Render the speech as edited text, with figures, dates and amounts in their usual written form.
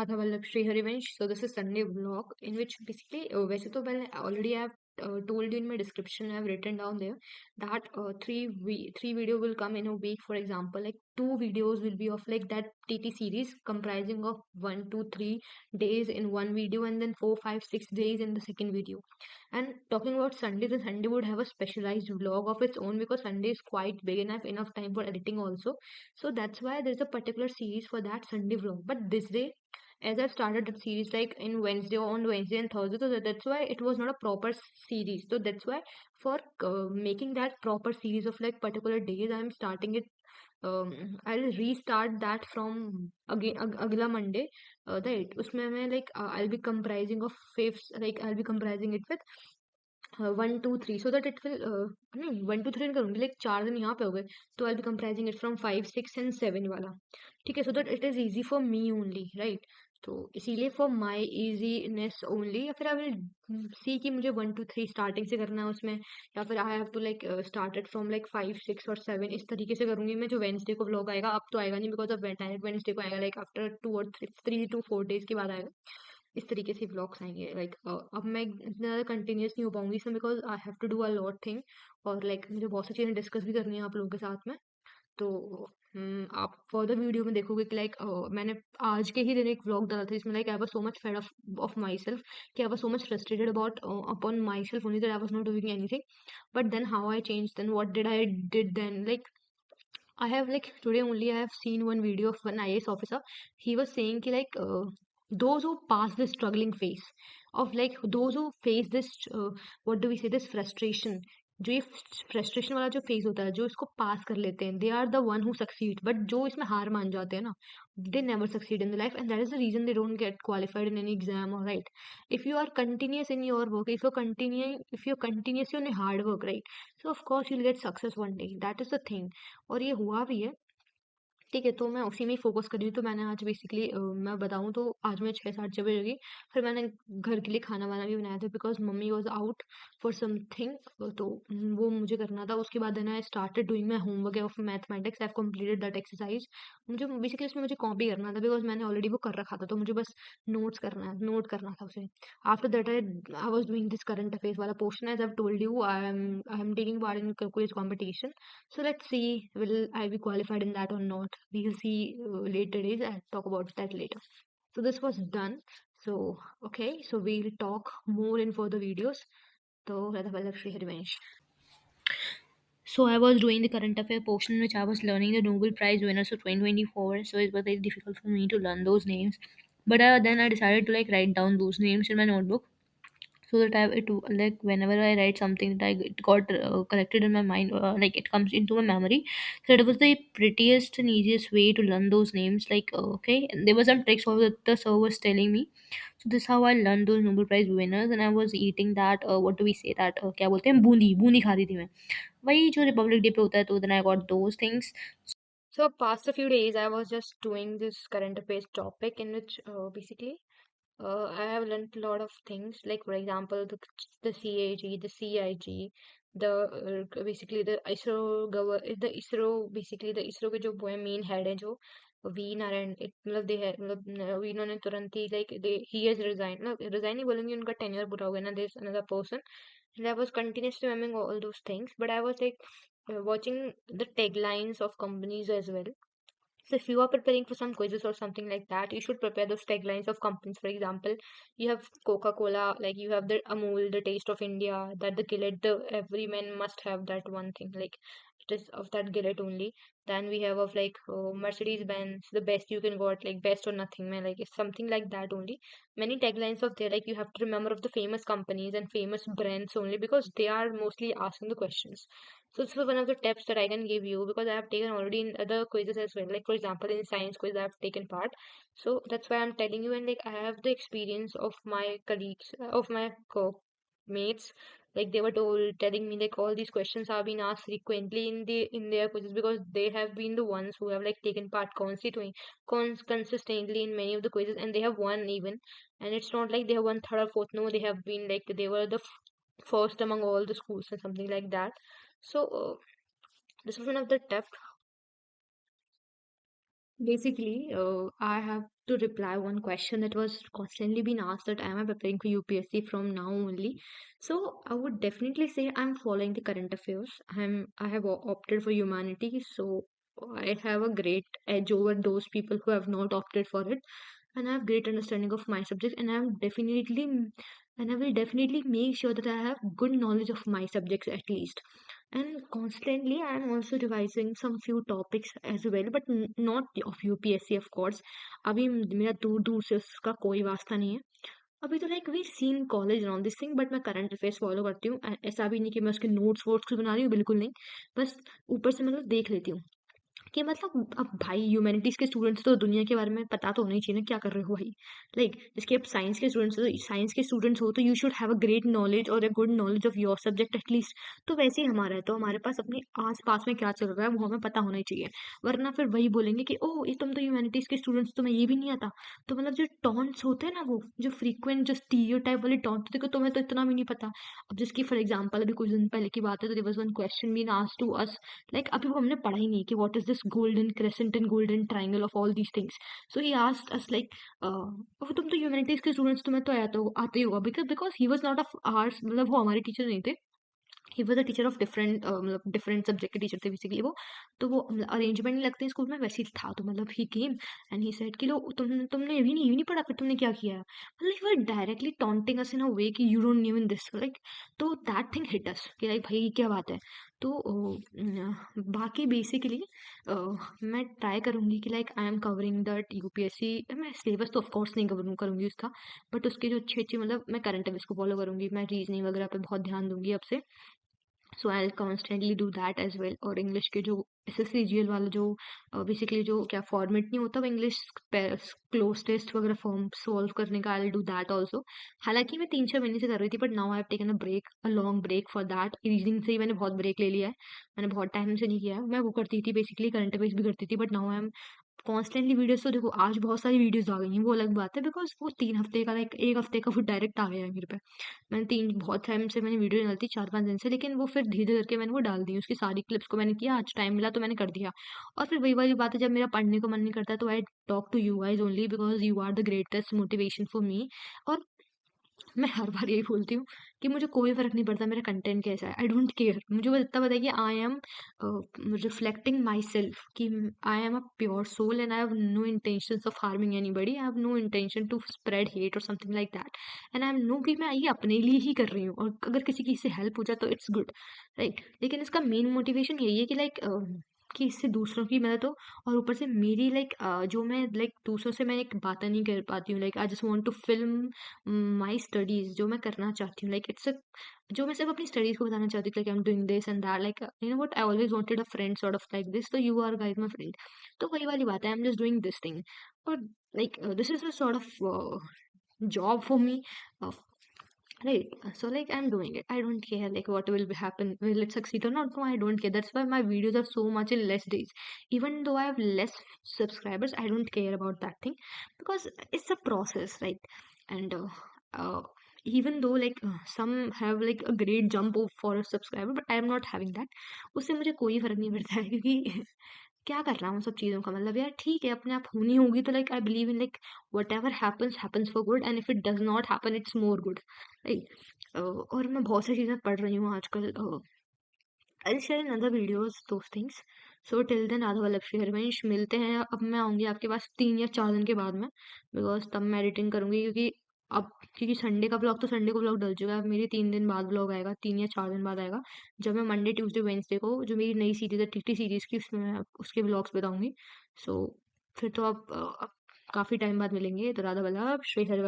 Radha Vallabh Shri Harivansh. So this is Sunday vlog in which basically वैसे तो मैंने already have told you in my description. I have written down there that three video will come in a week. For example, like 2 videos will be of like that TT series comprising of 1, 2, 3 days in one video, and then 4, 5, 6 days in the second video. And talking about Sunday, the Sunday would have a specialized vlog of its own because Sunday is quite big and I have enough time for editing also. So that's why there's a particular series for that Sunday vlog. But this day, as I've started that series like in Wednesday on Wednesday and Thursday, so that's why it was not a proper series. So that's why for making that proper series of like particular days, I'm starting it. I'll restart that from again अगला Monday. Right, उसमें मैं like I'll be comprising of fifths, like I'll be comprising it with 1, 2, 3, so that it will नहीं 1, 2, 3 नहीं करूंगी, like 4 दिन यहाँ पे हो गए, तो I'll be comprising it from 5, 6 and 7 वाला. ठीक है, so that it is easy for me only, right? तो इसीलिए for my easiness only, या फिर I will see कि मुझे 1, 2, 3 स्टार्टिंग से करना है उसमें, या फिर I have to like start it from like 5, 6 और 7, इस तरीके से करूंगी मैं. जो वेंसडे को व्लॉग आएगा अब तो आएगा नहीं बिकॉज अब डायरेक्ट वेंसडे को आएगा, लाइक आफ्टर 2 और 3 to 4 days के बाद आएगा. इस तरीके से व्लॉग्स आएंगे. लाइक अब मैं इतना ज़्यादा कंटिन्यूस नहीं हो पाऊंगी इसमें because I have to do a lot thing, और लाइक मुझे बहुत सी चीज़ें डिस्कस भी करनी है आप लोगों के साथ में. तो आप फर्दर वीडियो में देखोगे कि लाइक मैंने आज के ही दिन एक व्लॉग डाला था जिसमें like I was so much fed of my self, कि I was so much frustrated about upon my self only that I was not doing anything. But then how I change, then what did I did then, like I have like today only I have seen one video of one IAS officer. He was saying ki like those who pass this struggling phase of like those who face this what do we say, this frustration, जो ये frustration वाला जो phase होता है, जो इसको पास कर लेते हैं, they are the one who succeed. But जो इसमें हार मान जाते हैं ना, they never succeed in the life, and that is the reason they don't get qualified in any exam. और right, if you are continuous in your work, if you're continuous in hard work, right, so of course you'll get success one day. That is the thing. और ये हुआ भी है. ठीक है, तो मैं उसी में ही फोकस कर रही हूँ. तो मैंने आज बेसिकली मैं बताऊँ तो आज मैं 6, 7 बजे जगी. फिर मैंने घर के लिए खाना वाना भी बनाया था because mummy was out for something. तो वो मुझे करना था. उसके बाद I started doing my homework of mathematics. I have completed that exercise. मुझे बेसिकली उसमें मुझे कॉपी करना था बिकॉज मैंने ऑलरेडी वो कर रखा था, तो मुझे बस नोट करना था उसे. After that I was doing this current affairs वाला portion. As I told you, I am taking part in quiz competition. So let's see, will I be qualified in that or not? We'll see later days. I'll talk about that later. So this was done. So okay, so we'll talk more in further videos. So Radha Vallabh Shri Harivansh. So I was doing the current affair portion in which I was learning the Nobel Prize winners of 2024. So it was very difficult for me to learn those names. But then I decided to like write down those names in my notebook, so that like whenever I write something that it got collected in my mind, like it comes into my memory. So it was the prettiest and easiest way to learn those names. Like okay, and there were some tricks also that the sir was telling me. So this is how I learned those Nobel Prize winners, and I was eating that. What do we say that? क्या बोलते हैं, बूंदी बूंदी खा रही थी मैं. वही जो Republic day पे होता है, तो then I got those things. So past a few days, I was just doing this current affairs topic in which basically I have learned a lot of things, like for example, the CAG, the CIG, the basically the the ISRO, basically the ISRO के जो वो main head है जो we Narayan, मतलब दे है, मतलब इन्होंने तुरंत ही like they he has resigned, मतलब resign नहीं बोलेंगे, उनका tenure पूरा हो गया ना. There's another person, and I was continuously remembering all those things, but I was like watching the taglines of companies as well. So if you are preparing for some quizzes or something like that, you should prepare those taglines of companies. For example, you have Coca-Cola, like you have the Amul, the taste of India, that the Gillette, the every man must have that one thing. Like it is of that Gillette only. Then we have of like Mercedes-Benz, the best you can got, like best or nothing, man. Like it's something like that only. Many taglines of there, like you have to remember of the famous companies and famous brands only because they are mostly asking the questions. So this was one of the tips that I can give you because I have taken already in other quizzes as well. Like for example, in science quiz I have taken part. So that's why I'm telling you, and like I have the experience of my colleagues, of my mates. Like they were telling me like all these questions have been asked frequently in their quizzes because they have been the ones who have like taken part consistently in many of the quizzes, and they have won even. And it's not like they have won third or fourth. No, they have been like they were the first among all the schools and something like that. So this was one of the tips. Basically, I have to reply one question that was constantly being asked, that am I preparing for UPSC from now only? So I would definitely say I'm following the current affairs. I have opted for humanities, so I have a great edge over those people who have not opted for it, and I have great understanding of my subject, and I will definitely make sure that I have good knowledge of my subjects at least. And constantly I am also revising some few topics as well, but not of UPSC of course. अभी मेरा दूर दूर से उसका कोई वास्ता नहीं है। अभी तो like we seen college on this thing, but मैं करंट अफेयर्स फॉलो करती हूँ। ऐसा भी नहीं कि मैं उसके नोट्स वोट्स कुछ बना रही हूँ, बिल्कुल नहीं। बस ऊपर से मतलब देख लेती हूँ कि मतलब अब भाई ह्यूमैनिटीज के स्टूडेंट्स तो दुनिया के बारे में पता तो होना ही चाहिए ना, क्या कर रहे हो भाई। लाइक जिसके अब साइंस के स्टूडेंट्स हो, तो साइंस के स्टूडेंट्स हो तो you should have a great knowledge और a good knowledge of your subject at least. तो वैसे ही हमारा है, तो हमारे पास अपने आस पास में क्या चल रहा है वो हमें पता होना ही चाहिए। वरना फिर वही बोलेंगे कि ओह ये तुम तो ह्यूमैनिटीज के स्टूडेंट्स, तुम्हें ये भी नहीं आता। तो मतलब जो टॉन्ट्स होते हैं ना, वो जो फ्रीक्वेंट जो स्टीरियोटाइप वाले टॉन्ट, देखो तुम्हें तो इतना भी नहीं पता। अब जिसकी फॉर एग्जांपल अभी कुछ दिन पहले की बात है, तो there was one question been asked to us, like अभी वो हमने पढ़ा ही नहीं कि what is this golden crescent and golden triangle of all these things. So he asked us like, तुम तो ह्यूमैनिटीज के स्टूडेंट्स, तुम्हें तो आते ही होगा, because because he was not of arts, मतलब वो हमारे टीचर नहीं थे। He was a teacher of different, मतलब डिफरेंट सब्जेक्ट के टीचर थे बेसिकली वो। तो वो अरेंजमेंट नहीं लगते स्कूल में, वैसे ही था। तो मतलब ही केम एंड ही सेड कि लो तुमने ये नहीं पढ़ा, फिर तुमने क्या किया है। मतलब ही वर डायरेक्टली टॉन्टिंग अस इन अ वे कि you don't new in this like. तो दैट थिंग हिट अस कि लाइक भाई क्या बात है। तो बाकी बेसिकली मैं ट्राई करूंगी कि like I am covering that UPSC. मैं सिलेबस तो ऑफकोर्स नहीं करूंगी उसका, बट उसके जो अच्छी अच्छी, मतलब मैं करंट अफेयर्स को फॉलो करूंगी, मैं रीजनिंग वगैरह पे बहुत ध्यान दूंगी अब से। So I constantly do that as well. और इंग्लिश के जो एसएससी जीएल वाला जो बेसिकली जो क्या फॉर्मेट नहीं होता, वो इंग्लिश क्लोज टेस्ट वगैरह फॉर्म सॉल्व करने का, आई डू दैट ऑल्सो। हालांकि मैं 3-6 महीने से कर रही थी, but now I have taken a long break for that. Reasoning से ही मैंने बहुत ब्रेक ले लिया है। मैंने बहुत टाइम से नहीं किया है। मैं वो करती थी बेसिकली, करंट अफेयर्स भी करती थी, but now I am constantly videos. तो देखो आज बहुत सारी वीडियोस आ गई हैं, वो अलग बात है, बिकॉज वो 3 हफ्ते का, लाइक 1 हफ्ते का वो डायरेक्ट आ गया है मेरे पे। मैंने तीन बहुत टाइम से मैंने वीडियो नहीं डालती, 4-5 दिन से, लेकिन वो फिर धीरे धीरे करके मैंने वो डाल दी। उसकी सारी क्लिप्स को मैंने किया, आज टाइम मिला तो मैंने कर दिया। और फिर वही वाली बात है, जब मेरा पढ़ने को मन नहीं करता, तो I talk to you guys only, because you are the greatest motivation for me. और मैं हर बार यही बोलती हूँ कि मुझे कोई फर्क नहीं पड़ता मेरा कंटेंट कैसा है, आई डोंट केयर। मुझे बस इतना पता है कि I am reflecting my self, कि I am a pure soul and I have no intention of harming anybody. I have no intention to spread hate और something like that. And I am no कि मैं ये अपने लिए ही कर रही हूँ, और अगर किसी की इससे हेल्प हो जाए तो इट्स गुड, राइट। लेकिन इसका मेन मोटिवेशन यही है कि लाइक कि इससे दूसरों की मदद हो। और ऊपर से मेरी लाइक जो मैं लाइक दूसरों से मैं एक बातें नहीं कर पाती हूँ, like I just want to film my studies, जो मैं करना चाहती हूँ, लाइक इट्स अ, जो मैं सिर्फ अपनी स्टडीज को बताना चाहती हूँ, like I am doing this and that, like you know what, I always wanted a friend sort of like this, तो you are guys my friend. तो वही वाली बात है, I am just doing this thing. और like this is a sort of job for me, right. So like I'm doing it, I don't care like what will happen, will it succeed or not. No, I don't care. That's why my videos are so much in less days. Even though I have less subscribers, I don't care about that thing, because it's a process, right. And uh, even though like some have like a great jump for a subscriber, but I am not having that. उससे मुझे कोई फर्क नहीं पड़ता है, क्योंकि क्या करना है उन सब चीज़ों का, मतलब यार ठीक है, अपने आप होनी होगी तो like I believe in like whatever happens for good, and if it does not happen it's more good, right. और मैं बहुत सारी चीज़ें पढ़ रही हूँ आजकल। I share in other videos those things. So till then आधा वाला रमेश, मिलते हैं। अब मैं आऊँगी आपके पास 3 या 4 दिन के बाद में, बिकॉज तब मैं एडिटिंग करूँगी, क्योंकि संडे का ब्लॉग तो संडे को ब्लॉग डल चुका है। अब मेरी 3 दिन बाद ब्लॉग आएगा, 3 या 4 दिन बाद आएगा, जब मैं मंडे ट्यूसडे वेंसडे को जो मेरी नई सीरीज है टीटी सीरीज की, उसमें मैं उसके ब्लॉग्स बताऊंगी। सो फिर तो अब काफ़ी टाइम बाद मिलेंगे, तो राधा वल्लभ श्री हरि